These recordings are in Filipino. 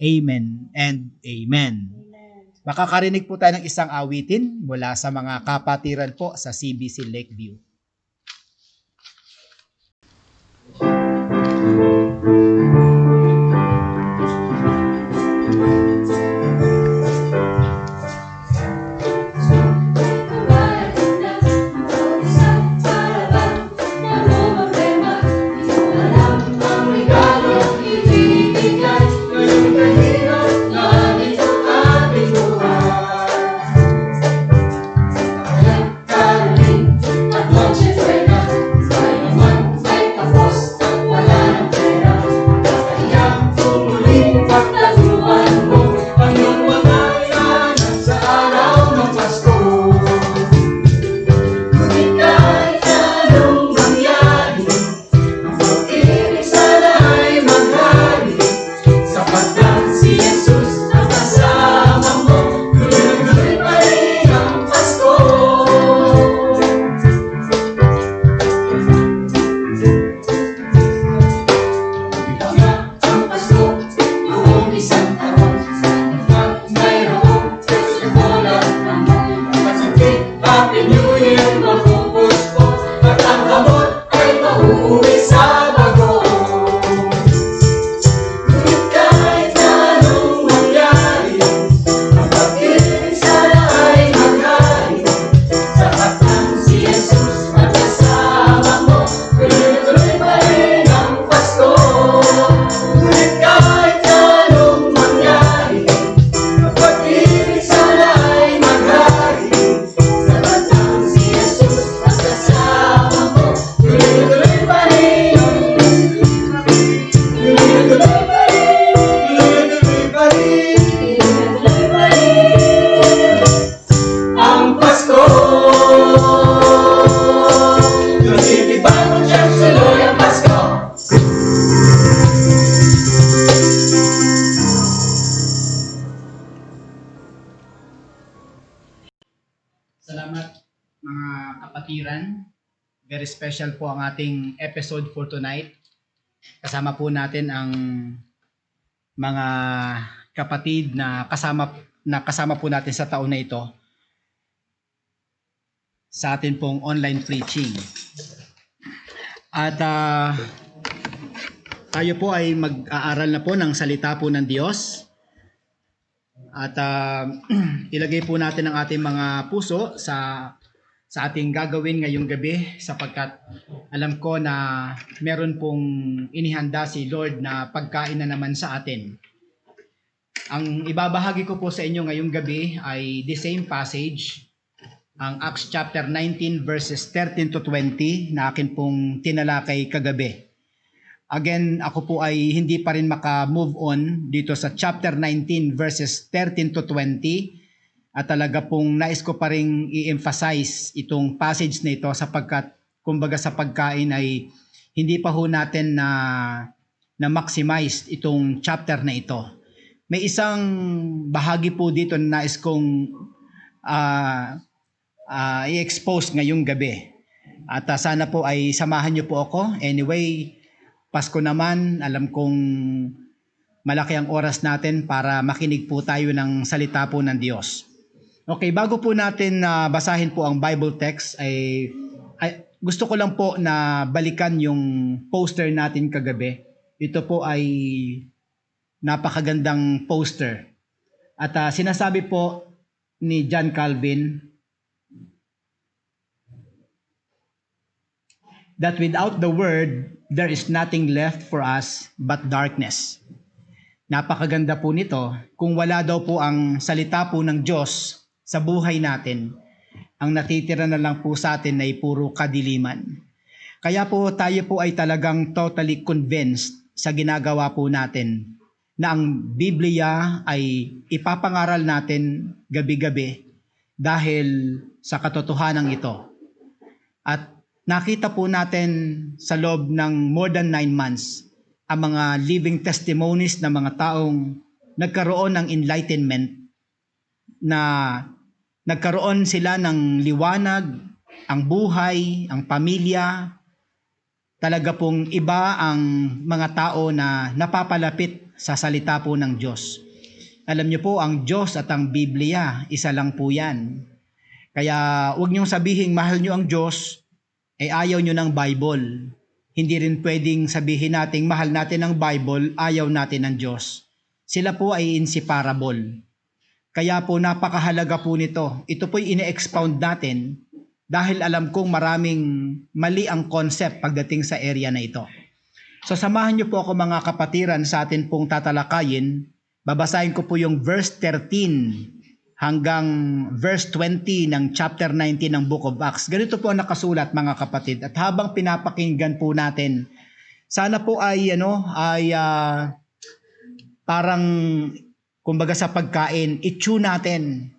Amen and Amen. Makakarinig po tayo ng isang awitin mula sa mga kapatiran po sa CBC Lakeview. Salamat mga kapatiran. Very special po ang ating episode for tonight. Kasama po natin ang mga kapatid na kasama po natin sa taon na ito sa atin pong online preaching. At tayo po ay mag-aaral na po ng salita po ng Diyos. At ilagay po natin ang ating mga puso sa ating gagawin ngayong gabi sapagkat alam ko na meron pong inihanda si Lord na pagkain na naman sa atin. Ang ibabahagi ko po sa inyo ngayong gabi ay the same passage, ang Acts chapter 19 verses 13 to 20 na akin pong tinalakay kagabi. Again, ako po ay hindi pa rin maka-move on dito sa chapter 19 verses 13 to 20 at talaga pong nais ko pa rin i-emphasize itong passage na ito sapagkat kumbaga sa pagkain ay hindi pa ho natin na maximize itong chapter na ito. May isang bahagi po dito na nais kong i-expose ngayong gabi at sana po ay samahan niyo po ako. Anyway, Pasko naman, alam kong malaki ang oras natin para makinig po tayo ng salita po ng Diyos. Okay, bago po natin basahin po ang Bible text, ay gusto ko lang po na balikan yung poster natin kagabi. Ito po ay napakagandang poster. At sinasabi po ni John Calvin that without the Word, there is nothing left for us but darkness. Napakaganda po nito. Kung wala daw po ang salita po ng Diyos sa buhay natin, ang natitira na lang po sa atin ay puro kadiliman. Kaya po tayo po ay talagang totally convinced sa ginagawa po natin na ang Biblia ay ipapangaral natin gabi-gabi dahil sa katotohanan ito. At nakita po natin sa loob ng more than 9 months ang mga living testimonies ng mga taong nagkaroon ng enlightenment, na nagkaroon sila ng liwanag, ang buhay, ang pamilya. Talaga pong iba ang mga tao na napapalapit sa salita po ng Diyos. Alam niyo po, ang Diyos at ang Biblia, isa lang po yan. Kaya huwag niyong sabihin mahal niyo ang Diyos, ayaw niyo ng Bible. Hindi rin pwedeng sabihin natin mahal natin ang Bible, ayaw natin ng Diyos. Sila po ay inseparable. Kaya po napakahalaga po nito. Ito po'y ine-expound natin dahil alam kong maraming mali ang concept pagdating sa area na ito. So samahan niyo po ako mga kapatiran sa atin pong tatalakayin. Babasahin ko po yung verse 13 hanggang verse 20 ng chapter 19 ng Book of Acts. Ganito po ang nakasulat mga kapatid. At habang pinapakinggan po natin, sana po ay parang kumbaga sa pagkain, i-chew natin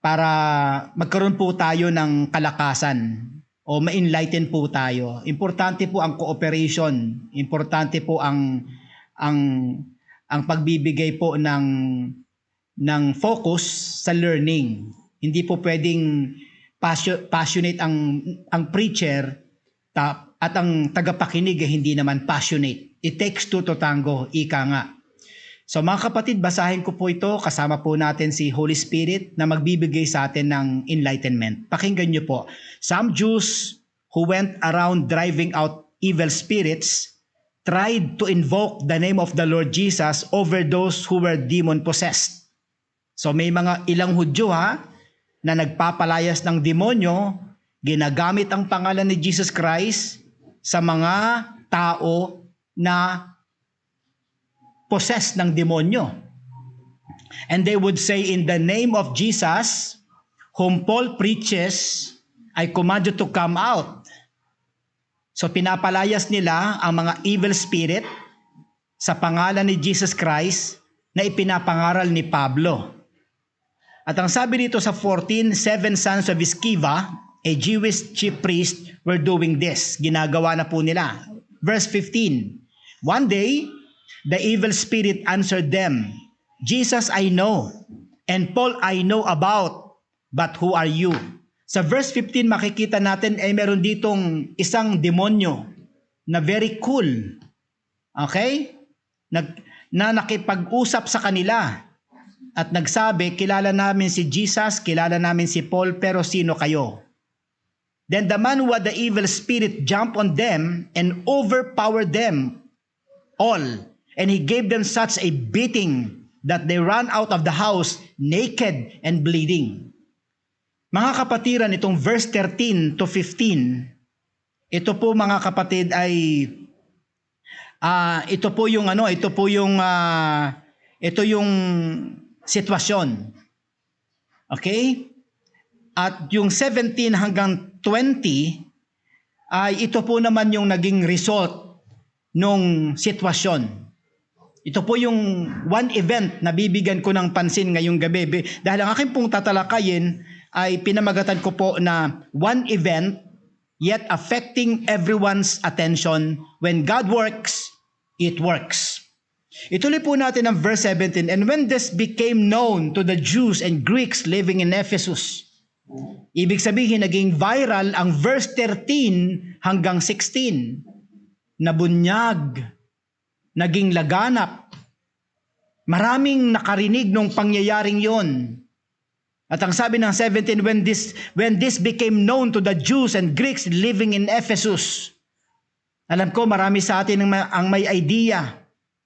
para magkaroon po tayo ng kalakasan o ma-enlighten po tayo. Importante po ang cooperation. Importante po ang pagbibigay po ng focus sa learning. Hindi po pwedeng passionate ang preacher at ang tagapakinig hindi naman passionate. It takes two to tango, ika nga. So mga kapatid, basahin ko po ito. Kasama po natin si Holy Spirit na magbibigay sa atin ng enlightenment. Pakinggan niyo po. Some Jews who went around driving out evil spirits tried to invoke the name of the Lord Jesus over those who were demon-possessed. So may mga ilang Hudyo na nagpapalayas ng demonyo, ginagamit ang pangalan ni Jesus Christ sa mga tao na possessed ng demonyo. And they would say, in the name of Jesus, whom Paul preaches, I command you to come out. So pinapalayas nila ang mga evil spirit sa pangalan ni Jesus Christ na ipinapangaral ni Pablo. At ang sabi dito sa 14, 7 sons of Sceva, a Jewish chief priest, were doing this. Ginagawa na po nila. Verse 15, one day, the evil spirit answered them, Jesus I know, and Paul I know about, but who are you? Sa verse 15 makikita natin ay meron ditong isang demonyo na very cool. Okay? Na nakipag-usap sa kanila at nagsabi, kilala namin si Jesus, kilala namin si Paul, pero sino kayo? Then the man who had the evil spirit jumped on them and overpowered them all. And he gave them such a beating that they ran out of the house naked and bleeding. Mga kapatiran, itong verse 13 to 15, ito po mga kapatid ay ito yung sitwasyon. Okay? At yung 17 hanggang 20 ay ito po naman yung naging result nung sitwasyon. Ito po yung one event na bibigyan ko ng pansin ngayong gabi. Dahil ang aking pong tatalakayin ay pinamagatan ko po na one event yet affecting everyone's attention. When God works, it works. Ituloy po natin ang verse 17. And when this became known to the Jews and Greeks living in Ephesus, ibig sabihin naging viral ang verse 13 hanggang 16. Nabunyag, naging laganap. Maraming nakarinig nung pangyayaring yon. At ang sabi ng 17, when this became known to the Jews and Greeks living in Ephesus. Alam ko marami sa atin ang may idea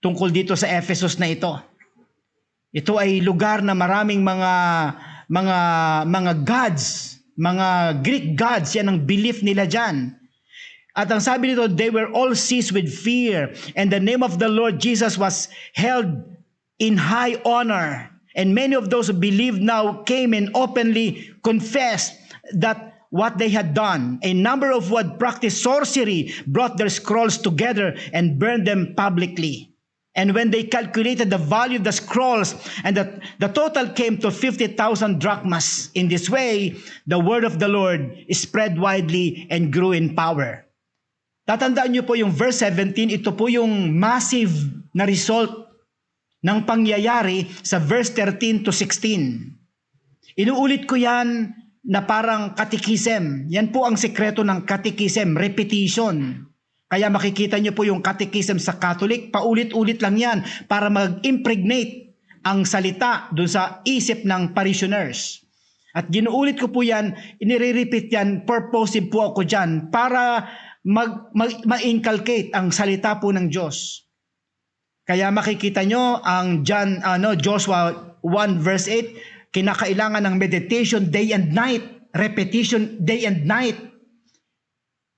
tungkol dito sa Ephesus na ito. Ito ay lugar na maraming mga gods, mga Greek gods, yan ang belief nila dyan. At ang sabi nito, they were all seized with fear, and the name of the Lord Jesus was held in high honor. And many of those who believed now came and openly confessed that what they had done. A number of who had practiced sorcery brought their scrolls together and burned them publicly. And when they calculated the value of the scrolls, and the total came to 50,000 drachmas. In this way, the word of the Lord spread widely and grew in power. Tatandaan niyo po yung verse 17, ito po yung massive na result ng pangyayari sa verse 13 to 16. Inuulit ko yan na parang katikisem. Yan po ang sekreto ng katikisem, repetition. Kaya makikita niyo po yung catechism sa Catholic, paulit-ulit lang yan para mag-impregnate ang salita dun sa isip ng parishioners. At ginuulit ko po yan, inire-repeat yan, purposive po ako dyan para ma-inculcate ang salita po ng Diyos. Kaya makikita nyo ang Joshua 1 verse 8, kinakailangan ng meditation day and night, repetition day and night,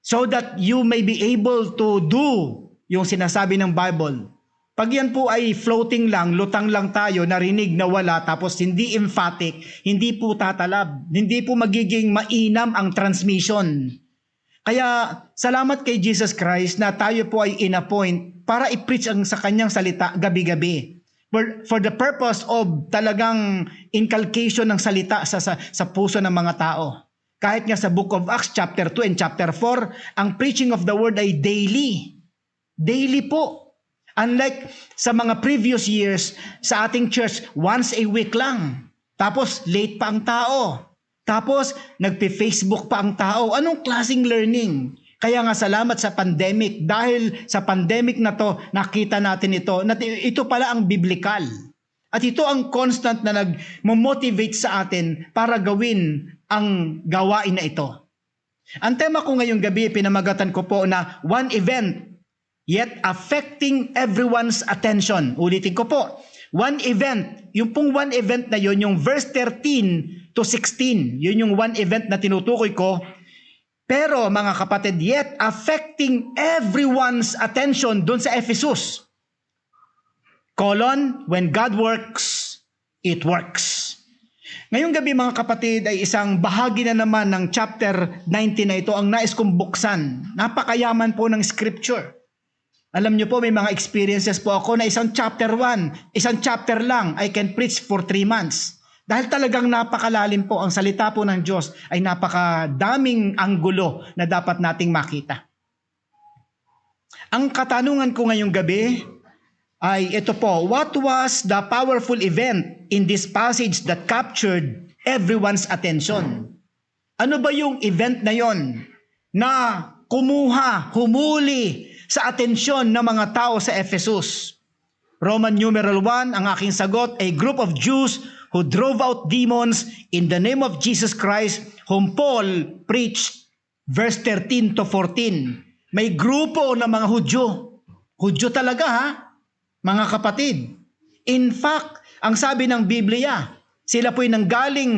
so that you may be able to do yung sinasabi ng Bible. Pag yan po ay floating lang, lutang lang tayo, narinig na wala, tapos hindi emphatic, hindi po tatalab, hindi po magiging mainam ang transmission. Kaya salamat kay Jesus Christ na tayo po ay in-appoint para i-preach ang sa kanyang salita gabi-gabi. For the purpose of talagang inculcation ng salita sa puso ng mga tao. Kahit nga sa Book of Acts chapter 2 and chapter 4, ang preaching of the word ay daily. Daily po. Unlike sa mga previous years, sa ating church, once a week lang. Tapos late pa ang tao. Tapos nagpe-Facebook pa ang tao. Anong klaseng learning? Kaya nga salamat sa pandemic. Dahil sa pandemic na to, nakita natin ito. Ito pala ang biblical. At ito ang constant na nag-motivate sa atin para gawin ang gawain na ito. Ang tema ko ngayong gabi, pinamagatan ko po na one event, yet affecting everyone's attention. Ulitin ko po, one event. Yung pong one event na yun, yung verse 13 to 16, yun yung one event na tinutukoy ko. Pero mga kapatid, yet affecting everyone's attention dun sa Ephesus. When God works, it works. Ngayong gabi mga kapatid ay isang bahagi na naman ng chapter 19 na ito ang nais kong buksan. Napakayaman po ng scripture. Alam niyo po may mga experiences po ako na isang chapter 1, isang chapter lang, I can preach for 3 months. Dahil talagang napakalalim po ang salita po ng Diyos ay napakadaming anggulo na dapat nating makita. Ang katanungan ko ngayong gabi ay ito po, what was the powerful event in this passage that captured everyone's attention? Ano ba yung event na yon na humuli sa atensyon ng mga tao sa Ephesus? Roman numeral 1, ang aking sagot, a group of Jews who drove out demons in the name of Jesus Christ, whom Paul preached, verse 13 to 14. May grupo ng mga Hudyo. Hudyo talaga ha? Mga kapatid, in fact, ang sabi ng Biblia, sila po'y nanggaling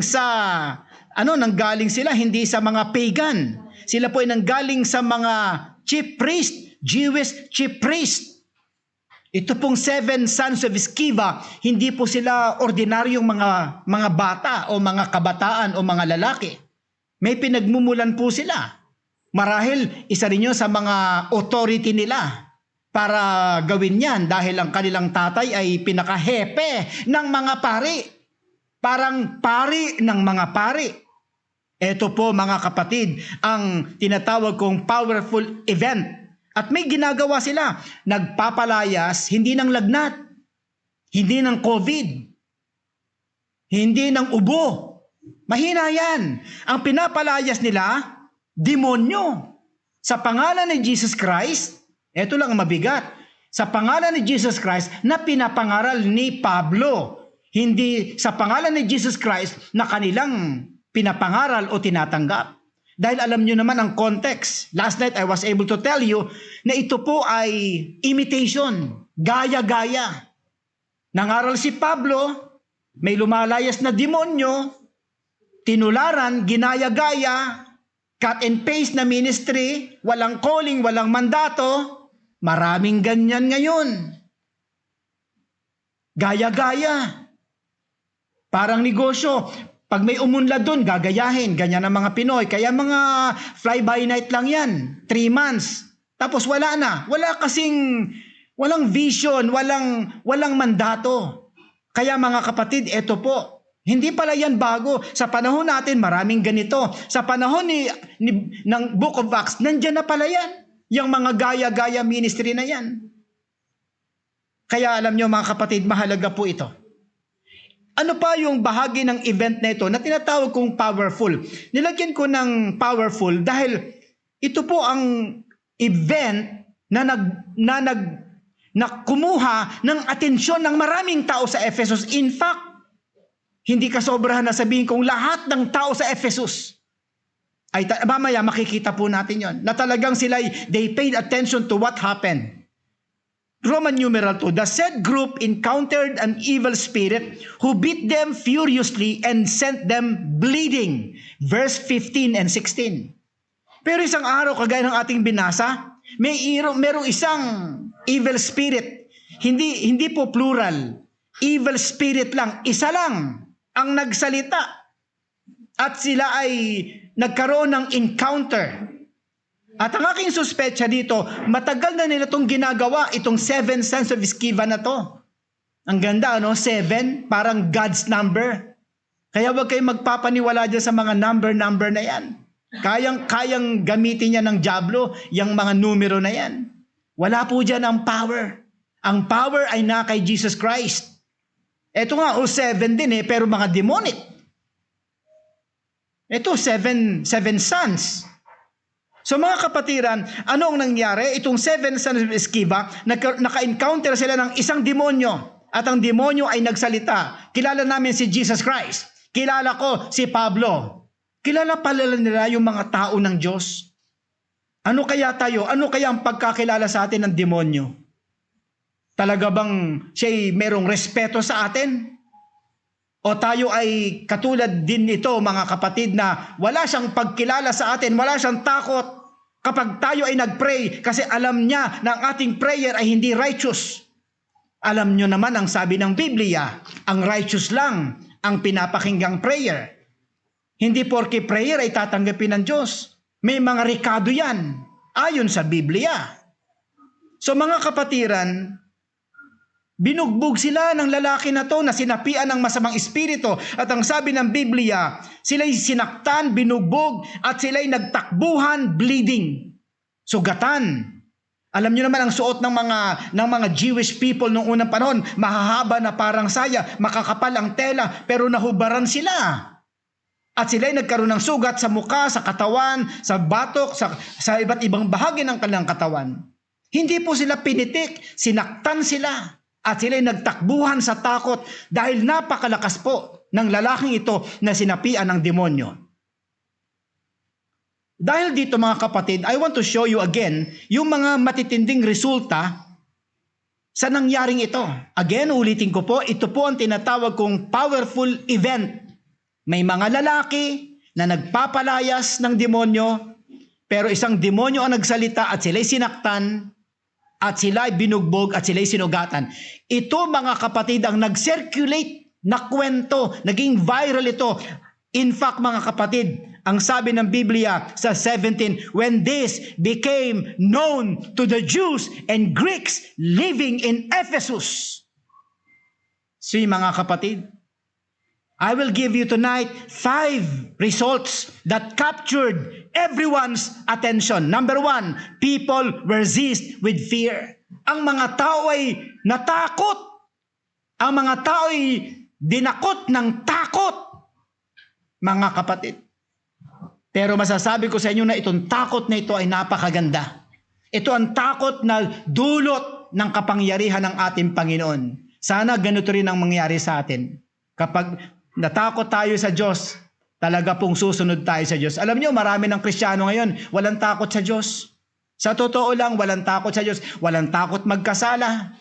sila hindi sa mga pagan. Sila po'y nanggaling sa mga chief priest, Jewish chief priest. Ito pong 7 sons of Sceva, hindi po sila ordinaryong mga bata o mga kabataan o mga lalaki. May pinagmumulan po sila. Marahil isa rin yun sa mga authority nila para gawin yan dahil ang kanilang tatay ay pinakahepe ng mga pari. Parang pari ng mga pari. Ito po mga kapatid, ang tinatawag kong powerful event. At may ginagawa sila. Nagpapalayas, hindi ng lagnat, hindi ng COVID, hindi ng ubo. Mahina yan. Ang pinapalayas nila, demonyo. Sa pangalan ni Jesus Christ, ito lang ang mabigat. Sa pangalan ni Jesus Christ na pinapangaral ni Pablo. Hindi sa pangalan ni Jesus Christ na kanilang pinapangaral o tinatanggap. Dahil alam nyo naman ang context. Last night I was able to tell you na ito po ay imitation. Gaya-gaya. Nangaral si Pablo, may lumalayas na demonyo, tinularan, ginaya-gaya, cut and paste na ministry, walang calling, walang mandato. Maraming ganyan ngayon. Gaya-gaya. Parang negosyo. Pag may umunlad doon, gagayahin. Ganyan ang mga Pinoy. Kaya mga fly-by-night lang yan. 3 months. Tapos wala na. Walang vision, walang mandato. Kaya mga kapatid, eto po. Hindi pala yan bago. Sa panahon natin, maraming ganito. Sa panahon ng Book of Acts, nandyan na pala yan. Yung mga gaya-gaya ministry na yan. Kaya alam nyo mga kapatid, mahalaga po ito. Ano pa yung bahagi ng event na ito na tinatawag kong powerful? Nilagyan ko ng powerful dahil ito po ang event na kumuha ng atensyon ng maraming tao sa Ephesus. In fact, hindi kasobrahan na sabihin kong lahat ng tao sa Ephesus ay mamaya makikita po natin yon na talagang they paid attention to what happened. Roman numeral 2, the said group encountered an evil spirit who beat them furiously and sent them bleeding. Verse 15 and 16. Pero isang araw, kagaya ng ating binasa, merong isang evil spirit. Hindi po plural. Evil spirit lang. Isa lang ang nagsalita. At sila ay nagkaroon ng encounter. At ang aking suspetsya dito, matagal na nila itong ginagawa, itong 7 sons of Sceva na to. Ang ganda, 7, parang God's number. Kaya huwag kayong magpapaniwala dyan sa mga number na yan. Kayang gamitin niya ng diablo, yung mga numero na yan. Wala po dyan ang power. Ang power ay na kay Jesus Christ. Ito nga, 7 din pero mga demonic. Ito, 7 sons. So mga kapatiran, ano ang nangyari? Itong 7 sons of Sceva, naka-encounter sila ng isang demonyo. At ang demonyo ay nagsalita. Kilala namin si Jesus Christ. Kilala ko si Pablo. Kilala pala nila yung mga tao ng Diyos. Ano kaya tayo? Ano kaya ang pagkakilala sa atin ng demonyo? Talaga bang siya'y merong respeto sa atin? O tayo ay katulad din nito, mga kapatid, na wala siyang pagkilala sa atin, wala siyang takot kapag tayo ay nag-pray kasi alam niya na ang ating prayer ay hindi righteous. Alam niyo naman ang sabi ng Biblia, ang righteous lang ang pinapakinggang prayer. Hindi porke prayer ay tatanggapin ng Diyos. May mga rekado yan, ayon sa Biblia. So mga kapatiran, binugbog sila ng lalaki na to na sinapian ng masamang espiritu. At ang sabi ng Biblia, sila'y sinaktan, binugbog, at sila'y nagtakbuhan, bleeding. Sugatan. Alam niyo naman ang suot ng mga Jewish people noong unang panahon, mahahaba na parang saya, makakapal ang tela, pero nahubaran sila. At sila'y nagkaroon ng sugat sa muka, sa katawan, sa batok, sa iba't ibang bahagi ng kanilang katawan. Hindi po sila pinitik, sinaktan sila. At sila'y nagtakbuhan sa takot dahil napakalakas po ng lalaking ito na sinapian ng demonyo. Dahil dito mga kapatid, I want to show you again yung mga matitinding resulta sa nangyaring ito. Again, ulitin ko po, ito po ang tinatawag kong powerful event. May mga lalaki na nagpapalayas ng demonyo, pero isang demonyo ang nagsalita at sila'y sinaktan, at sila'y binugbog, at sila'y sinugatan. Ito mga kapatid ang nag-circulate na kwento, naging viral ito. In fact mga kapatid, ang sabi ng Biblia sa 17, when this became known to the Jews and Greeks living in Ephesus. See mga kapatid, I will give you tonight 5 results that captured everyone's attention. Number 1, people were seized with fear. Ang mga tao ay natakot. Ang mga tao ay dinakot ng takot. Mga kapatid. Pero masasabi ko sa inyo na itong takot na ito ay napakaganda. Ito ang takot na dulot ng kapangyarihan ng ating Panginoon. Sana ganito rin ang mangyari sa atin. Kapag natakot tayo sa Diyos, talaga pong susunod tayo sa Diyos. Alam niyo, marami ng Kristiyano ngayon, walang takot sa Diyos. Sa totoo lang, walang takot sa Diyos. Walang takot magkasala.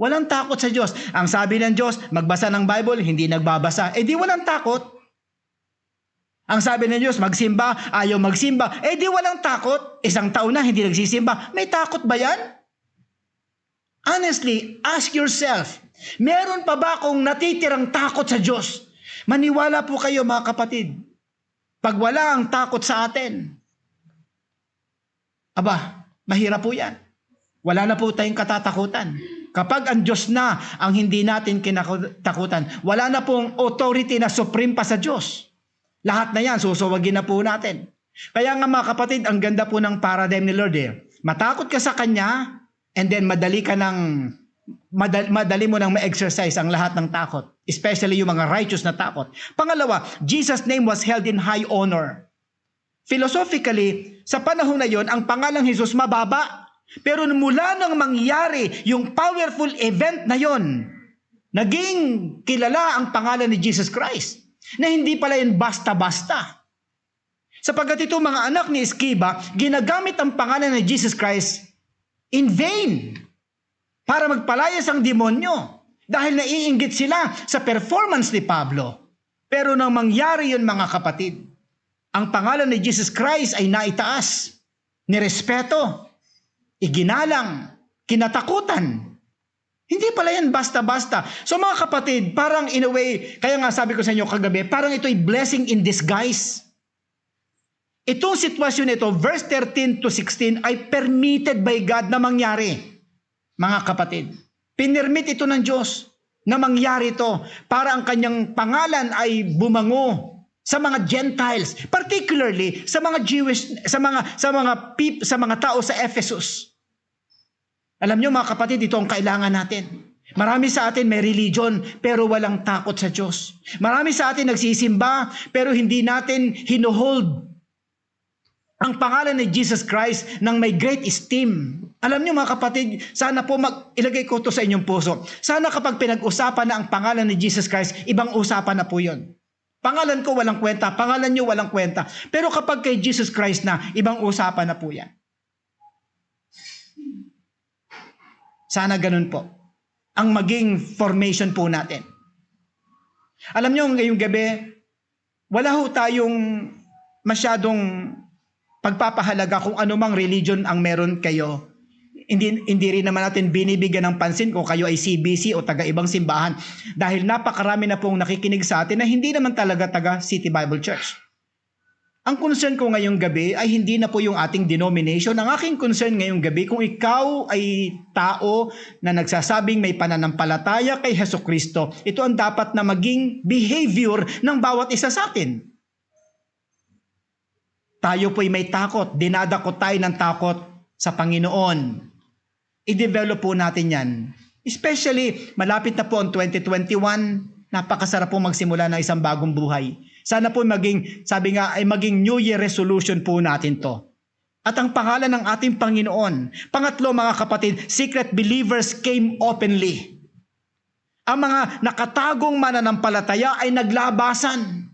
Walang takot sa Diyos. Ang sabi ng Diyos, magbasa ng Bible, hindi nagbabasa. Eh di walang takot. Ang sabi ng Diyos, magsimba, ayaw magsimba. Eh di walang takot. Isang taon na hindi nagsisimba. May takot ba yan? Honestly, ask yourself, meron pa ba akong natitirang takot sa Diyos? Maniwala po kayo mga kapatid. Pag wala ang takot sa atin, aba, mahirap po yan. Wala na po tayong katatakutan. Kapag ang Diyos na ang hindi natin kinatakutan, wala na pong authority na supreme pa sa Diyos. Lahat na yan, susuwagin na po natin. Kaya nga mga kapatid, ang ganda po ng paradigm ni Lord Matakot ka sa Kanya, and then madali mo nang ma-exercise ang lahat ng takot. Especially yung mga righteous na takot. Pangalawa, Jesus' name was held in high honor. Philosophically, sa panahon na yon, ang pangalang Jesus mababa. Pero mula nang mangyari yung powerful event na yon, naging kilala ang pangalan ni Jesus Christ. Na hindi pala yun basta-basta. Sapagkat ito mga anak ni Sceva, ginagamit ang pangalan ni Jesus Christ in vain para magpalayas ang demonyo. Dahil naiinggit sila sa performance ni Pablo. Pero nang mangyari yun mga kapatid, ang pangalan ni Jesus Christ ay naitaas, nirespeto, iginalang, kinatakutan. Hindi pala yan basta-basta. So mga kapatid, parang in a way, kaya nga sabi ko sa inyo kagabi, parang ito'y blessing in disguise. Itong sitwasyon ito, verse 13 to 16, ay permitted by God na mangyari. Mga kapatid, pinirmit ito ng Diyos na mangyari ito para ang kanyang pangalan ay bumango sa mga Gentiles, particularly sa mga Jewish, sa mga tao sa Ephesus. Alam niyo mga kapatid, ito ang kailangan natin. Marami sa atin may religion pero walang takot sa Diyos. Marami sa atin nagsisimba pero hindi natin hinuhold ang pangalan ni Jesus Christ ng may great esteem. Alam niyo mga kapatid, sana po ilagay ko to sa inyong puso. Sana kapag pinag-usapan na ang pangalan ni Jesus Christ, ibang usapan na po yun. Pangalan ko walang kwenta, pangalan niyo walang kwenta. Pero kapag kay Jesus Christ na, ibang usapan na po yan. Sana ganun po ang maging formation po natin. Alam niyo ngayong gabi, wala ho tayong masyadong pagpapahalaga kung anumang religion ang meron kayo. Hindi rin naman natin binibigyan ng pansin kung kayo ay CBC o taga-ibang simbahan dahil napakarami na pong nakikinig sa atin na hindi naman talaga taga City Bible Church. Ang concern ko ngayong gabi ay hindi na po yung ating denomination. Ang aking concern ngayong gabi, kung ikaw ay tao na nagsasabing may pananampalataya kay Hesukristo, ito ang dapat na maging behavior ng bawat isa sa atin. Tayo po'y may takot, dinadakot tayo ng takot sa Panginoon. I-develop po natin yan. Especially, malapit na po ang 2021, napakasarap po magsimula ng isang bagong buhay. Sana po maging, sabi nga, ay maging New Year resolution po natin to. At ang pangalan ng ating Panginoon. Pangatlo mga kapatid, secret believers came openly. Ang mga nakatagong mananampalataya ay naglabasan.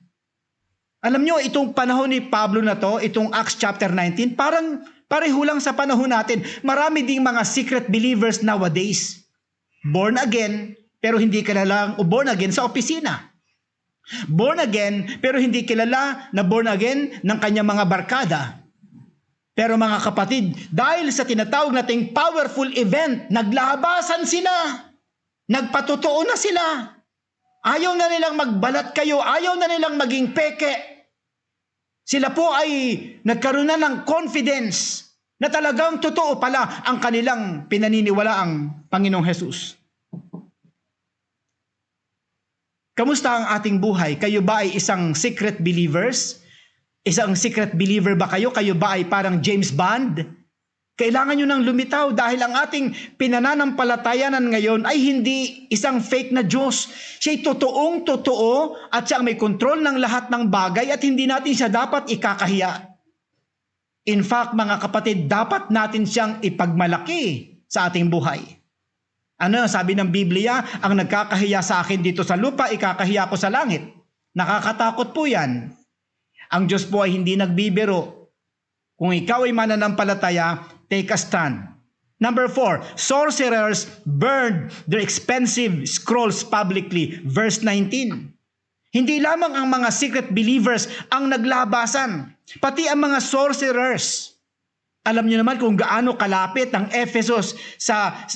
Alam nyo, itong panahon ni Pablo na to, itong Acts chapter 19, parang pareho lang sa panahon natin. Marami ding mga secret believers nowadays. Born again, pero hindi kilala o born again sa opisina. Born again, pero hindi kilala na born again ng kanyang mga barkada. Pero mga kapatid, dahil sa tinatawag nating powerful event, naglabasan sila. Nagpatotoo na sila. Ayaw na nilang magbalat kayo, ayaw na nilang maging peke. Sila po ay nagkaroon na ng confidence na talagang totoo pala ang kanilang pinaniniwalaang Panginoong Hesus. Kamusta ang ating buhay? Kayo ba ay isang secret believers? Isang secret believer ba kayo? Kayo ba ay parang James Bond? Kailangan nyo nang lumitaw dahil ang ating pinananampalatayanan ngayon ay hindi isang fake na Diyos. Siya'y totoong totoo at siya may kontrol ng lahat ng bagay at hindi natin siya dapat ikakahiya. In fact, mga kapatid, dapat natin siyang ipagmalaki sa ating buhay. Ano sabi ng Biblia? Ang nagkakahiya sa akin dito sa lupa, ikakahiya ko sa langit. Nakakatakot po yan. Ang Diyos po ay hindi nagbibiro. Kung ikaw ay mananampalataya, take a stand. Number 4, sorcerers burned their expensive scrolls publicly. Verse 19. Hindi lamang ang mga secret believers ang naglabasan, pati ang mga sorcerers. Alam niyo naman kung gaano kalapit ang Ephesus sa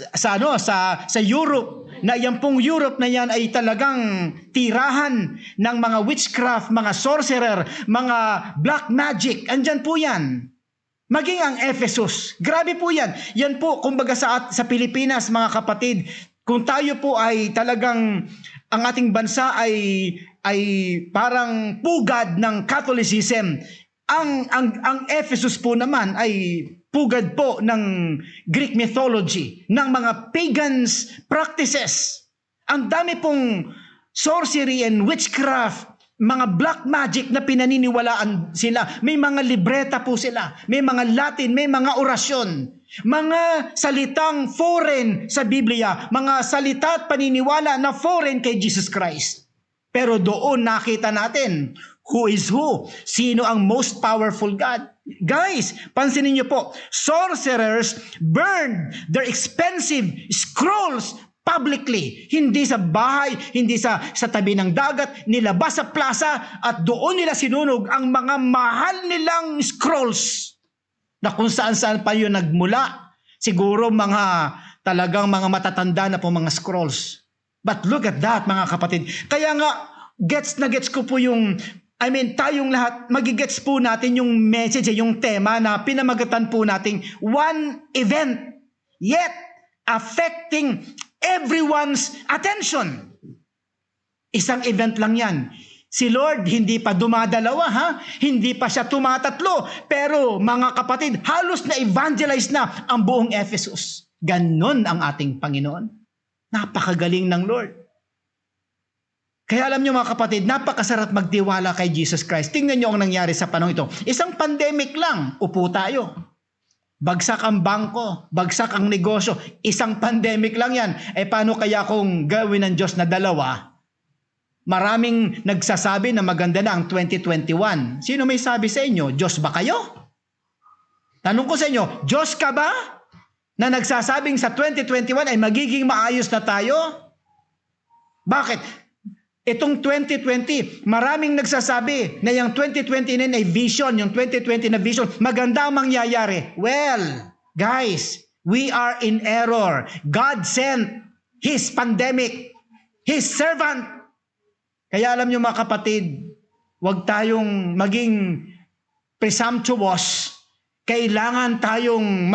Europe. Na yan pong Europe na yan ay talagang tirahan ng mga witchcraft, mga sorcerer, mga black magic. Andyan po yan. Maging ang Ephesus. Grabe po yan. Yan po, kumbaga sa Pilipinas, mga kapatid, kung tayo po ay talagang, ang ating bansa ay parang pugad ng Catholicism, ang Ephesus po naman ay pugad po ng Greek mythology, ng mga pagans practices. Ang dami pong sorcery and witchcraft, mga black magic na pinaniniwalaan sila. May mga libreta po sila. May mga Latin, may mga orasyon. Mga salitang foreign sa Biblia. Mga salita at paniniwala na foreign kay Jesus Christ. Pero doon nakita natin who is who. Sino ang most powerful God? Guys, pansinin niyo po, sorcerers burned their expensive scrolls publicly. Hindi sa bahay, hindi sa tabi ng dagat, nilabas sa plaza at doon nila sinunog ang mga mahal nilang scrolls na kung saan-saan pa yun nagmula. Siguro talagang mga matatanda na po mga scrolls. But look at that, mga kapatid. Kaya nga, gets ko po tayong lahat, magigets po natin yung message, yung tema na pinamagatan po nating one event, yet affecting everyone's attention. Isang event lang yan. Si Lord hindi pa dumadalawa, hindi pa siya tumatatlo, pero mga kapatid, halos na evangelize na ang buong Ephesus. Ganon ang ating Panginoon. Napakagaling ng Lord. Kaya alam nyo mga kapatid, napakasarap magtiwala kay Jesus Christ. Tingnan nyo ang nangyari sa panahon ito. Isang pandemic lang, upo tayo. Bagsak ang bangko, bagsak ang negosyo. Isang pandemic lang yan. Paano kaya kung gawin ng Diyos na dalawa? Maraming nagsasabi na maganda na ang 2021. Sino may sabi sa inyo? Diyos ba kayo? Tanong ko sa inyo, Diyos ka ba? Na nagsasabing sa 2021 ay magiging maayos na tayo? Bakit? Itong 2020, maraming nagsasabi na yung 2020 na ay vision, yung 2020 na vision, maganda ang mangyayari. Well, guys, we are in error. God sent His pandemic, His servant. Kaya alam nyo mga kapatid, huwag tayong maging presumptuous. Kailangan tayong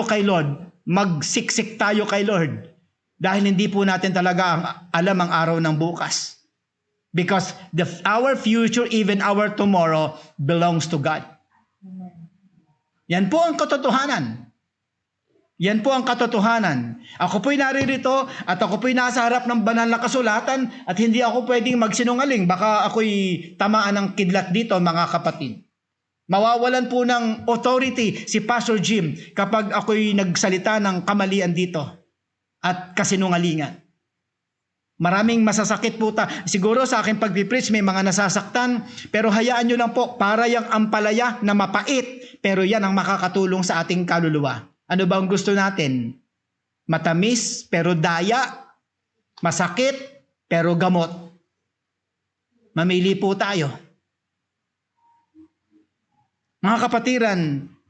kay Lord, magsiksik tayo kay Lord. Dahil hindi po natin talaga alam ang araw ng bukas. Because our future, even our tomorrow, belongs to God. Yan po ang katotohanan. Yan po ang katotohanan. Ako po'y naririto at ako po'y nasa harap ng banal na kasulatan at hindi ako pwedeng magsinungaling. Baka ako'y tamaan ng kidlat dito, mga kapatid. Mawawalan po ng authority si Pastor Jim kapag ako'y nagsalita ng kamalian dito at kasinungalingan. Maraming masasakit po siguro sa aking pag-preach may mga nasasaktan, pero hayaan nyo lang po, para yung ampalaya na mapait, pero yan ang makakatulong sa ating kaluluwa. Ano ba ang gusto natin? Matamis pero daya, masakit pero gamot. Mamili po tayo. Mga kapatiran,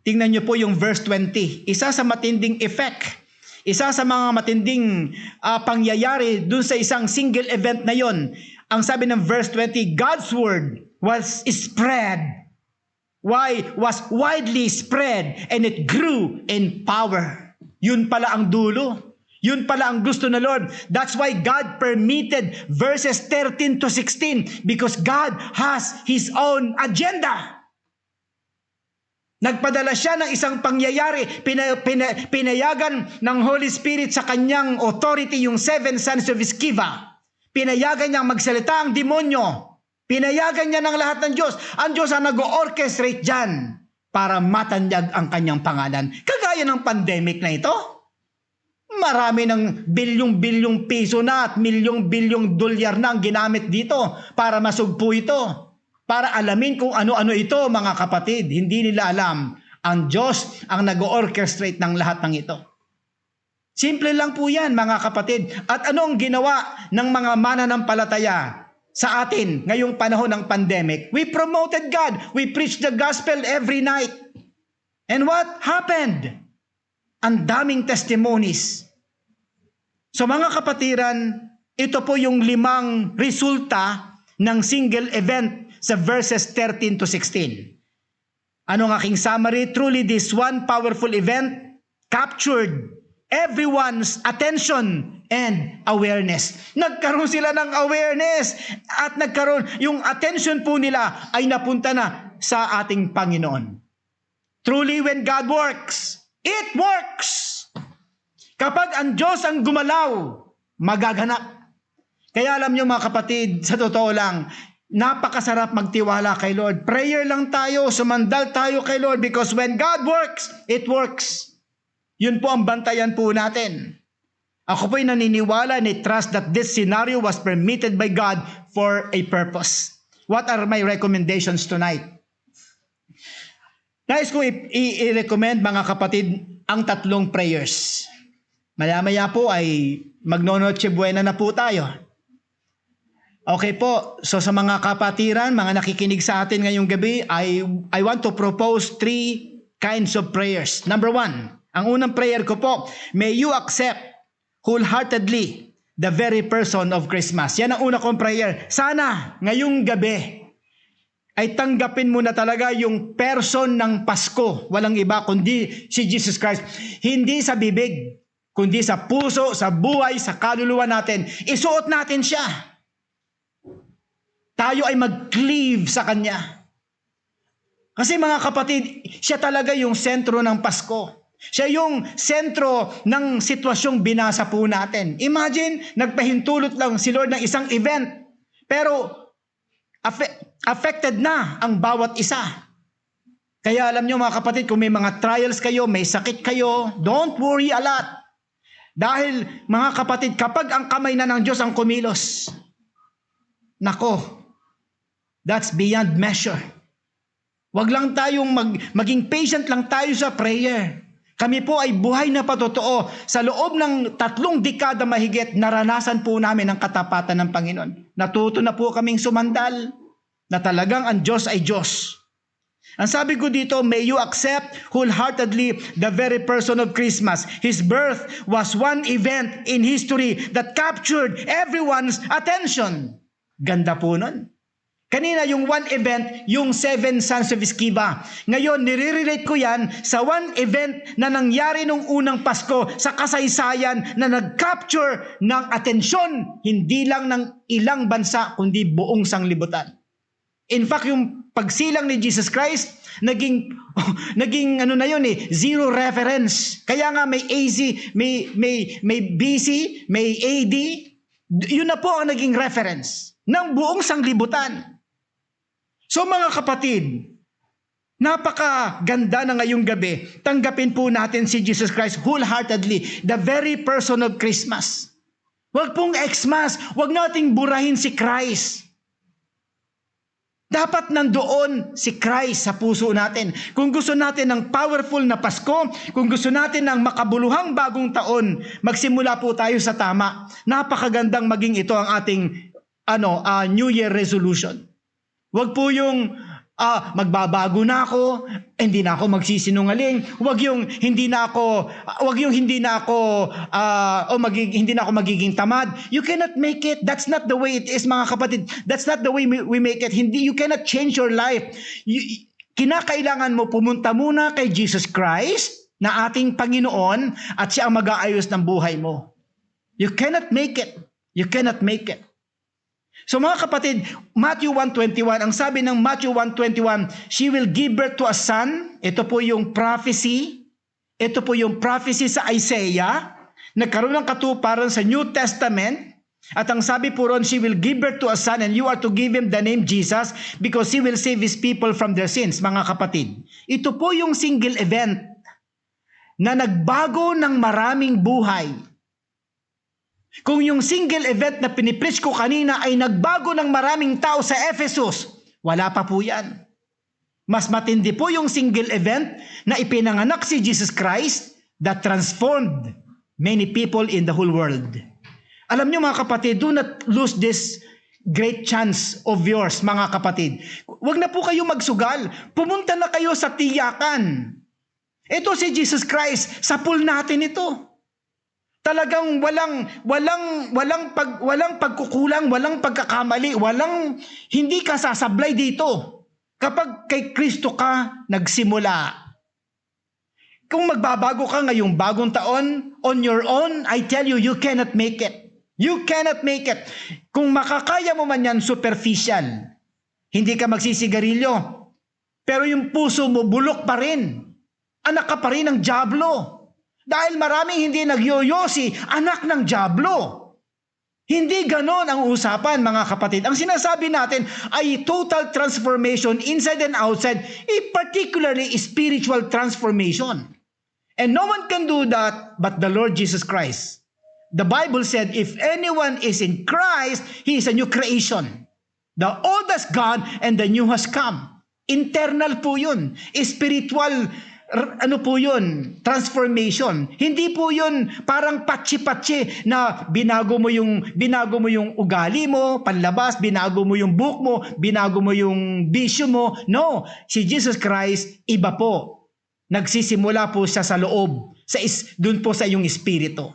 tingnan nyo po yung verse 20. Isa sa matinding effect, isa sa mga matinding pangyayari dun sa isang single event na yon. Ang sabi ng verse 20, God's word was spread. Why? Was widely spread and it grew in power. Yun pala ang dulo. Yun pala ang gusto na Lord. That's why God permitted verses 13 to 16 because God has His own agenda. Nagpadala siya ng isang pangyayari, pinayagan ng Holy Spirit sa kanyang authority yung 7 sons of Sceva. Pinayagan niyang magsalita ang demonyo. Pinayagan niya ng lahat ng Diyos. Ang Diyos ang nag-orchestrate dyan para matanyag ang kanyang pangalan. Kagaya ng pandemic na ito. Marami ng bilyong-bilyong piso na at milyong-bilyong dolyar na ang ginamit dito para masugpo ito. Para alamin kung ano-ano ito, mga kapatid. Hindi nila alam. Ang Diyos ang nag-orchestrate ng lahat ng ito. Simple lang po yan, mga kapatid. At ano ang ginawa ng mga mananampalataya sa atin ngayong panahon ng pandemic? We promoted God. We preached the gospel every night. And what happened? Ang daming testimonies. So mga kapatiran, ito po yung 5 resulta ng single event sa verses 13 to 16. Ano ang aking summary? Truly this one powerful event captured everyone's attention and awareness. Nagkaroon sila ng awareness at yung attention po nila ay napunta na sa ating Panginoon. Truly when God works, it works. Kapag ang Diyos ang gumalaw, magaganap. Kaya alam nyo mga kapatid, sa totoo lang, napakasarap magtiwala kay Lord. Prayer lang tayo, sumandal tayo kay Lord because when God works, it works. Yun po ang bantayan po natin. Ako po'y naniniwala and I trust that this scenario was permitted by God for a purpose. What are my recommendations tonight? Nais kong i-recommend mga kapatid ang 3 prayers. Maya-maya po ay magnonoche buena na po tayo. Okay po, so sa mga kapatiran, mga nakikinig sa atin ngayong gabi, I want to propose 3 kinds of prayers. Number 1, ang unang prayer ko po, may you accept wholeheartedly the very person of Christmas. Yan ang una kong prayer. Sana ngayong gabi ay tanggapin mo na talaga yung person ng Pasko. Walang iba kundi si Jesus Christ. Hindi sa bibig, kundi sa puso, sa buhay, sa kaluluwa natin. Isuot natin siya. Tayo ay mag-cleave sa Kanya. Kasi mga kapatid, siya talaga yung sentro ng Pasko. Siya yung sentro ng sitwasyong binasa po natin. Imagine, nagpahintulot lang si Lord ng isang event. Pero affected na ang bawat isa. Kaya alam nyo mga kapatid, kung may mga trials kayo, may sakit kayo, don't worry a lot. Dahil mga kapatid, kapag ang kamay na ng Diyos ang kumilos, nako, that's beyond measure. Wag lang tayong maging patient lang tayo sa prayer. Kami po ay buhay na patotoo. Sa loob ng 3 dekada mahigit, naranasan po namin ang katapatan ng Panginoon. Natuto na po kaming sumandal na talagang ang Diyos ay Diyos. Ang sabi ko dito, may you accept wholeheartedly the very person of Christmas. His birth was one event in history that captured everyone's attention. Ganda po nun. Kanina yung one event, yung 7 sons of Sceva. Ngayon, nire-relate ko yan sa one event na nangyari nung unang Pasko sa kasaysayan na nag-capture ng atensyon, hindi lang ng ilang bansa, kundi buong sanglibutan. In fact, yung pagsilang ni Jesus Christ, naging ano na yun zero reference. Kaya nga may AZ, may BC, may AD. Yun na po ang naging reference ng buong sanglibutan. So mga kapatid, napakaganda na ngayong gabi. Tanggapin po natin si Jesus Christ wholeheartedly, the very person of Christmas. Huwag pong Xmas, huwag nating burahin si Christ. Dapat nandoon si Christ sa puso natin. Kung gusto natin ng powerful na Pasko, kung gusto natin ng makabuluhang bagong taon, magsimula po tayo sa tama. Napakagandang maging ito ang ating New Year resolution. Wag po yung magbabago na ako, hindi na ako magsisinungaling. Wag yung hindi na ako magiging tamad. You cannot make it. That's not the way it is, mga kapatid. That's not the way we make it. You cannot change your life. Kinakailangan mo pumunta muna kay Jesus Christ na ating Panginoon at siya ang mag-aayos ng buhay mo. You cannot make it. You cannot make it. So mga kapatid, Matthew 1:21, ang sabi ng Matthew 1:21, she will give birth to a son. Ito po yung prophecy. Ito po yung prophecy sa Isaiah. Nagkaroon ng katuparan sa New Testament. At ang sabi po ron, she will give birth to a son and you are to give him the name Jesus because he will save his people from their sins. Mga kapatid, ito po yung single event na nagbago ng maraming buhay. Kung yung single event na pinipreach ko kanina ay nagbago ng maraming tao sa Ephesus, wala pa po yan. Mas matindi po yung single event na ipinanganak si Jesus Christ that transformed many people in the whole world. Alam nyo mga kapatid, do not lose this great chance of yours, mga kapatid. Huwag na po kayo magsugal. Pumunta na kayo sa tiyakan. Ito si Jesus Christ, sa pool natin ito. Talagang walang pagkukulang, walang pagkakamali, hindi ka sasablay dito. Kapag kay Kristo ka nagsimula. Kung magbabago ka ngayong bagong taon, on your own, I tell you, you cannot make it. You cannot make it. Kung makakaya mo man yan, superficial. Hindi ka magsisigarilyo. Pero yung puso mo, bulok pa rin. Anak ka pa rin ng dyablo. Dahil maraming hindi nagyoyosi, anak ng dyablo. Hindi ganon ang usapan, mga kapatid. Ang sinasabi natin ay total transformation inside and outside, particularly spiritual transformation. And no one can do that but the Lord Jesus Christ. The Bible said, if anyone is in Christ, he is a new creation. The old has gone and the new has come. Internal po yun. Spiritual, ano po yun? Transformation. Hindi po yun parang patsi-patsi na binago mo yung ugali mo, panlabas, binago mo yung buhok mo, binago mo yung bisyo mo. No, si Jesus Christ, iba po. Nagsisimula po siya sa loob, dun po sa iyong espiritu.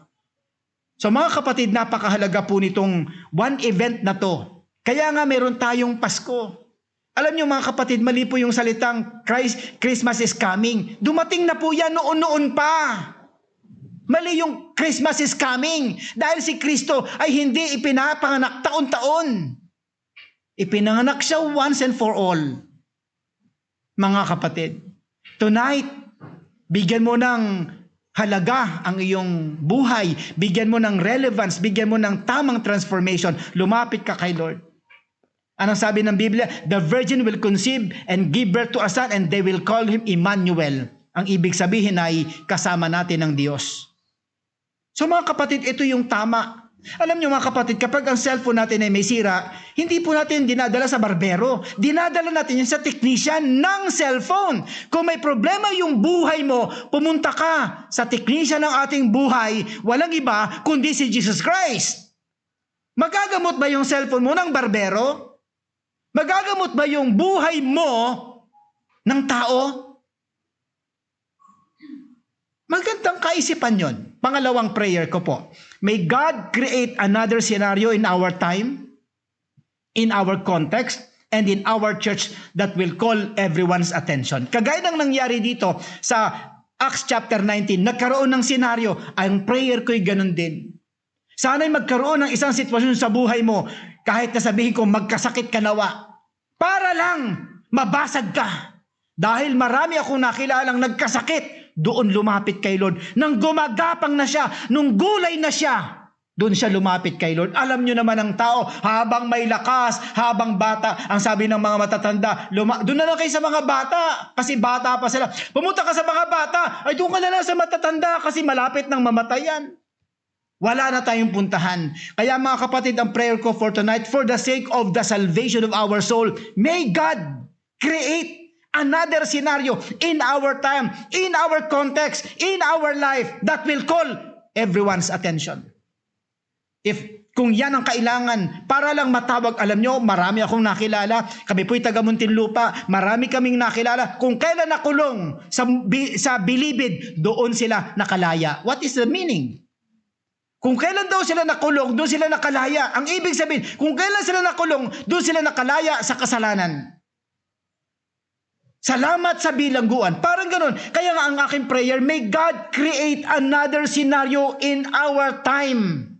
So mga kapatid, napakahalaga po nitong one event na to. Kaya nga meron tayong Pasko. Alam niyo mga kapatid, mali po yung salitang Christmas is coming. Dumating na po yan noon-noon pa. Mali yung Christmas is coming. Dahil si Kristo ay hindi ipinapanganak taon-taon. Ipinanganak siya once and for all. Mga kapatid, tonight, bigyan mo ng halaga ang iyong buhay. Bigyan mo ng relevance. Bigyan mo ng tamang transformation. Lumapit ka kay Lord. Anong sabi ng Biblia? The virgin will conceive and give birth to a son and they will call him Emmanuel. Ang ibig sabihin ay kasama natin ng Diyos. So mga kapatid, ito yung tama. Alam niyo mga kapatid, kapag ang cellphone natin ay may sira, hindi po natin dinadala sa barbero. Dinadala natin yan sa technician ng cellphone. Kung may problema yung buhay mo, pumunta ka sa technician ng ating buhay, walang iba kundi si Jesus Christ. Magagamot ba yung cellphone mo ng barbero? Magagamot ba yung buhay mo ng tao? Magandang kaisipan yon. Pangalawang prayer ko po. May God create another scenario in our time, in our context, and in our church that will call everyone's attention. Kagaya ng nangyari dito sa Acts chapter 19, nagkaroon ng senaryo. Ang prayer ko'y ganun din. Sana'y magkaroon ng isang sitwasyon sa buhay mo, kahit na sabihin ko magkasakit ka nawa, para lang mabasag ka. Dahil marami akong nakilalang nagkasakit, doon lumapit kay Lord. Nang gumagapang na siya, nung gulay na siya, doon siya lumapit kay Lord. Alam nyo naman ang tao, habang may lakas, habang bata, ang sabi ng mga matatanda, doon na lang kayo sa mga bata, kasi bata pa sila. Pumunta ka sa mga bata, ay doon ka na lang sa matatanda, kasi malapit ng mamatayan. Wala na tayong puntahan. Kaya mga kapatid, ang prayer ko for tonight, for the sake of the salvation of our soul, may God create another scenario in our time, in our context, in our life that will call everyone's attention. Kung yan ang kailangan, para lang matawag, alam nyo, marami akong nakilala, kami po'y taga Muntinlupa, marami kaming nakilala, kung kailan nakulong sa Bilibid, doon sila nakalaya. What is the meaning? Kung kailan daw sila nakulong, doon sila nakalaya. Ang ibig sabihin, kung kailan sila nakulong, doon sila nakalaya sa kasalanan. Salamat sa bilangguan. Parang ganun. Kaya nga ang aking prayer, may God create another scenario in our time.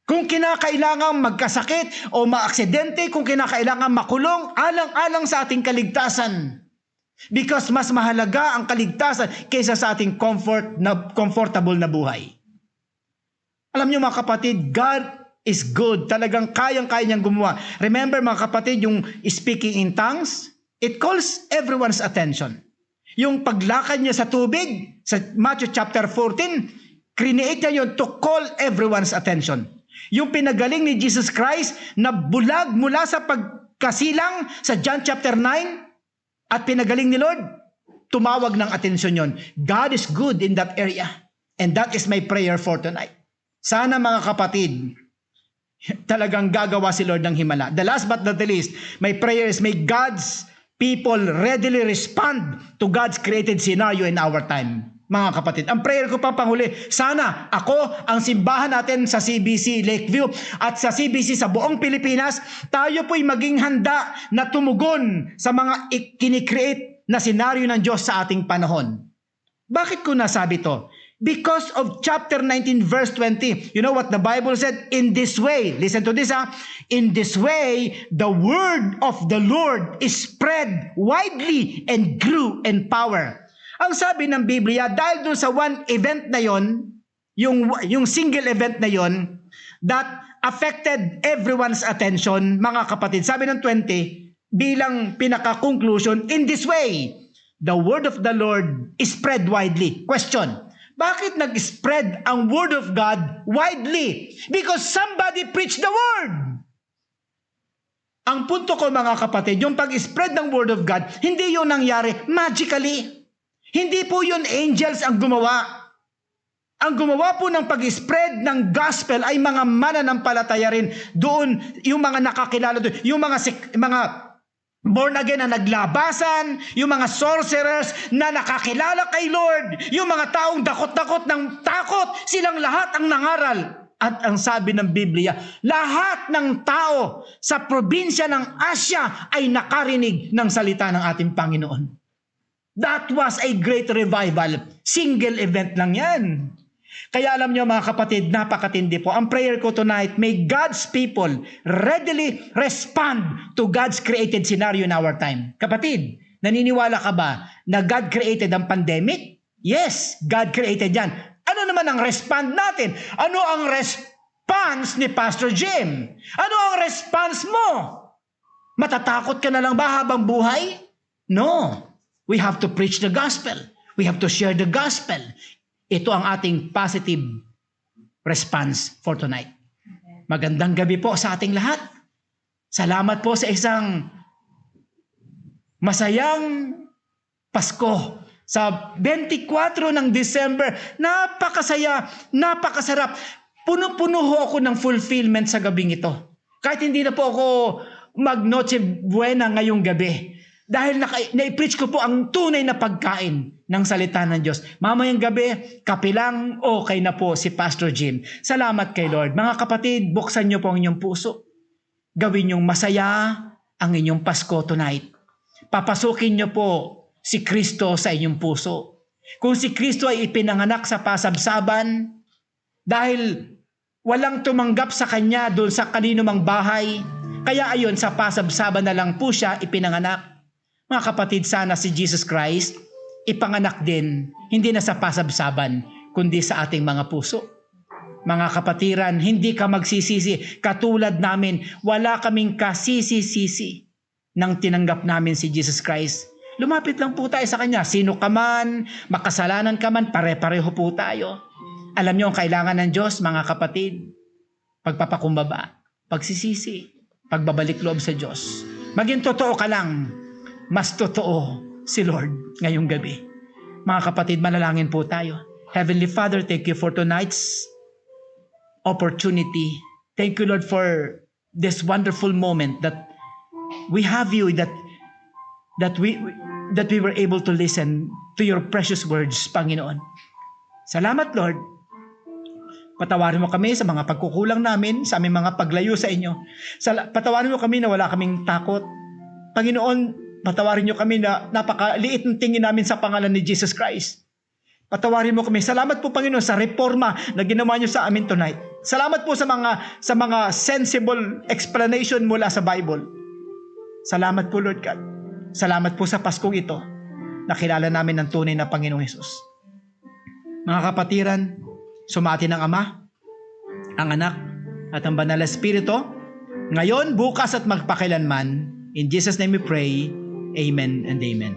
Kung kinakailangan magkasakit o maaksidente, kung kinakailangan makulong, alang-alang sa ating kaligtasan. Because mas mahalaga ang kaligtasan kaysa sa ating comfortable na buhay. Alam niyo mga kapatid, God is good. Talagang kayang-kaya niyang gumawa. Remember mga kapatid, yung speaking in tongues, it calls everyone's attention. Yung paglakad niya sa tubig, sa Matthew chapter 14, create niya yun to call everyone's attention. Yung pinagaling ni Jesus Christ na bulag mula sa pagkasilang sa John chapter 9 at pinagaling ni Lord, tumawag ng atensyon yon. God is good in that area. And that is my prayer for tonight. Sana mga kapatid, talagang gagawa si Lord ng himala. The last but not the least, my prayer is may God's people readily respond to God's created scenario in our time. Mga kapatid, ang prayer ko pa panghuli, sana ako, ang simbahan natin sa CBC Lakeview at sa CBC sa buong Pilipinas, tayo po'y maging handa na tumugon sa mga kinikreate na senaryo ng Diyos sa ating panahon. Bakit ko nasabi to? Because of chapter 19 verse 20. You know what the Bible said? In this way, listen to this in this way, the word of the Lord is spread widely and grew in power. Ang sabi ng Biblia, dahil dun sa one event na yon, yung single event na yon, that affected everyone's attention, mga kapatid. Sabi ng 20, bilang pinaka-conclusion, in this way, the word of the Lord is spread widely. Question, bakit nag-spread ang word of God widely? Because somebody preached the word. Ang punto ko, mga kapatid, yung pag-spread ng word of God, hindi yun nangyari magically. Hindi po yun angels ang gumawa. Ang gumawa po ng pag-spread ng gospel ay mga mananampalataya rin doon, yung mga nakakilala doon, yung mga born again na naglabasan, yung mga sorcerers na nakakilala kay Lord, yung mga taong dakot-dakot ng takot, silang lahat ang nangaral. At ang sabi ng Biblia, lahat ng tao sa probinsya ng Asya ay nakarinig ng salita ng ating Panginoon. That was a great revival. Single event lang yan. Kaya alam niyo mga kapatid, napakatindi po. Ang prayer ko tonight, may God's people readily respond to God's created scenario in our time. Kapatid, naniniwala ka ba na God created ang pandemic? Yes, God created yan. Ano naman ang respond natin? Ano ang response ni Pastor Jim? Ano ang response mo? Matatakot ka na lang ba habang buhay? No. We have to preach the gospel. We have to share the gospel. Ito ang ating positive response for tonight. Magandang gabi po sa ating lahat. Salamat po sa isang masayang Pasko. Sa 24 ng December, napakasaya, napakasarap. Puno-puno ho ako ng fulfillment sa gabing ito. Kahit hindi na po ako mag-Noche Buena ngayong gabi. Dahil na-preach ko po ang tunay na pagkain ng salita ng Diyos. Mamayang gabi, kape lang, okay na po si Pastor Jim. Salamat kay Lord. Mga kapatid, buksan niyo po ang inyong puso. Gawin niyong masaya ang inyong Pasko tonight. Papasukin niyo po si Kristo sa inyong puso. Kung si Kristo ay ipinanganak sa pasabsaban, dahil walang tumanggap sa Kanya doon sa kanino mang bahay, kaya ayon sa pasabsaban na lang po siya ipinanganak. Mga kapatid, sana si Jesus Christ ipanganak din, hindi na sa pasabsaban, kundi sa ating mga puso. Mga kapatiran, hindi ka magsisisi. Katulad namin, wala kaming kasisi-sisi nang tinanggap namin si Jesus Christ. Lumapit lang po tayo sa Kanya. Sino ka man, makasalanan ka man, pare-pareho po tayo. Alam niyo ang kailangan ng Diyos, mga kapatid, pagpapakumbaba, pagsisisi, pagbabalik loob sa Diyos. Maging totoo ka lang, mas totoo si Lord ngayong gabi. Mga kapatid, manalangin po tayo. Heavenly Father, thank you for tonight's opportunity. Thank you, Lord, for this wonderful moment that we have you, that we were able to listen to your precious words, Panginoon. Salamat, Lord. Patawarin mo kami sa mga pagkukulang namin, sa aming mga paglayo sa inyo. Patawarin mo kami na wala kaming takot. Panginoon, patawarin niyo kami na napakaliit ng tingin namin sa pangalan ni Jesus Christ. Patawarin mo kami. Salamat po, Panginoon, sa reforma na ginawa niyo sa amin tonight. Salamat po sa mga sensible explanation mula sa Bible. Salamat po, Lord God. Salamat po sa Paskong ito. Nakilala namin ang tunay na Panginoong Hesus. Mga kapatiran, sumati ng Ama, ang Anak, at ang Banal na Espiritu, ngayon, bukas at magpakilanman. In Jesus' name we pray. Amen and amen.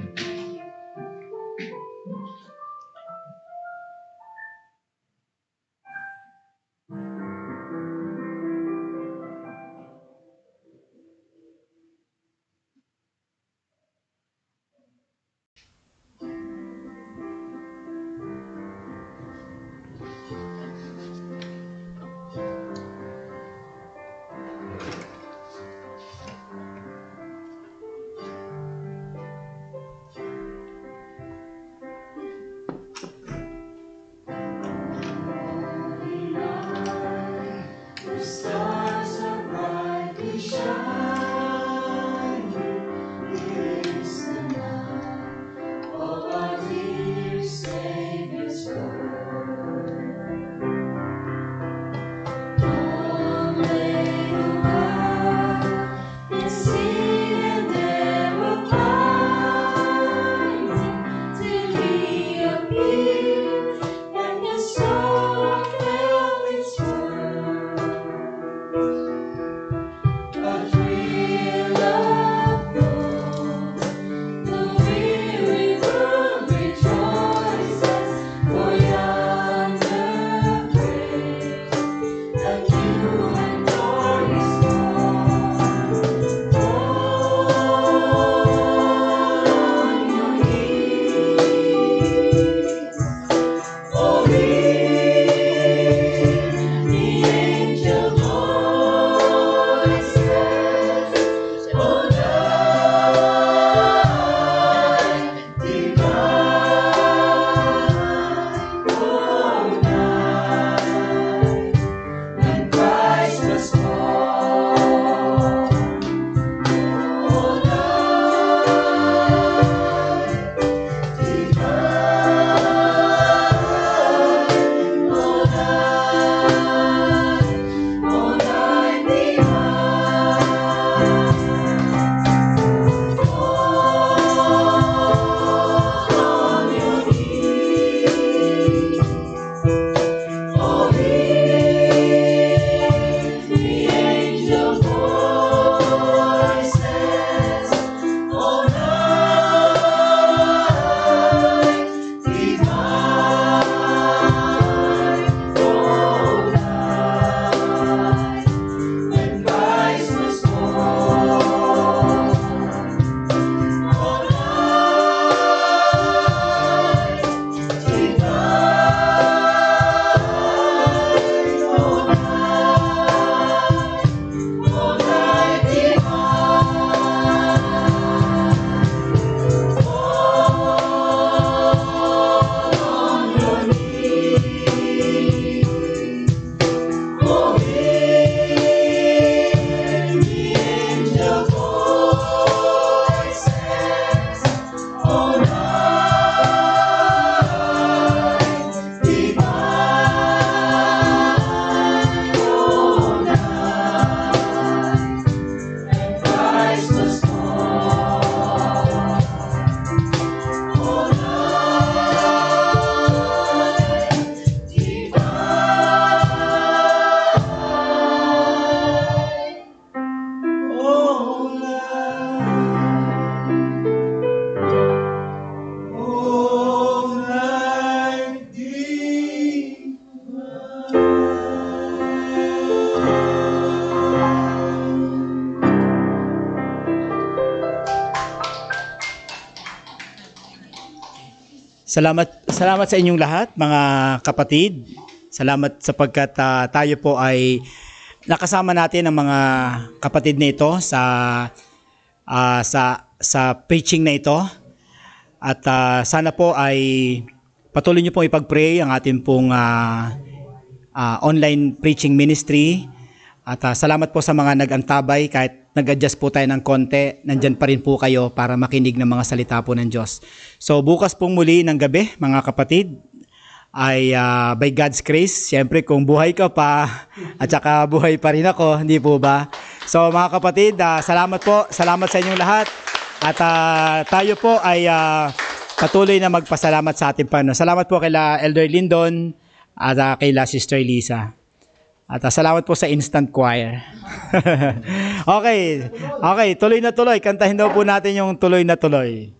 Salamat sa inyong lahat, mga kapatid. Salamat sapagkat tayo po ay nakasama natin ang mga kapatid na ito sa preaching na ito. At sana po ay patuloy niyo pong ipag-pray ang ating pong online preaching ministry. At salamat po sa mga nag-antabay kahit nag-adjust po tayo ng konti, nandyan pa rin po kayo para makinig ng mga salita po ng Diyos. So bukas pong muli ng gabi, mga kapatid, ay by God's grace, siyempre kung buhay ka pa at saka buhay pa rin ako, hindi po ba? So mga kapatid, salamat po, salamat sa inyong lahat. At tayo po ay patuloy na magpasalamat sa ating Panginoon. Salamat po kay Elder Lyndon at kay Sister Lisa. At salamat po sa instant choir. Okay, tuloy na tuloy. Kantahin daw po natin yung tuloy na tuloy.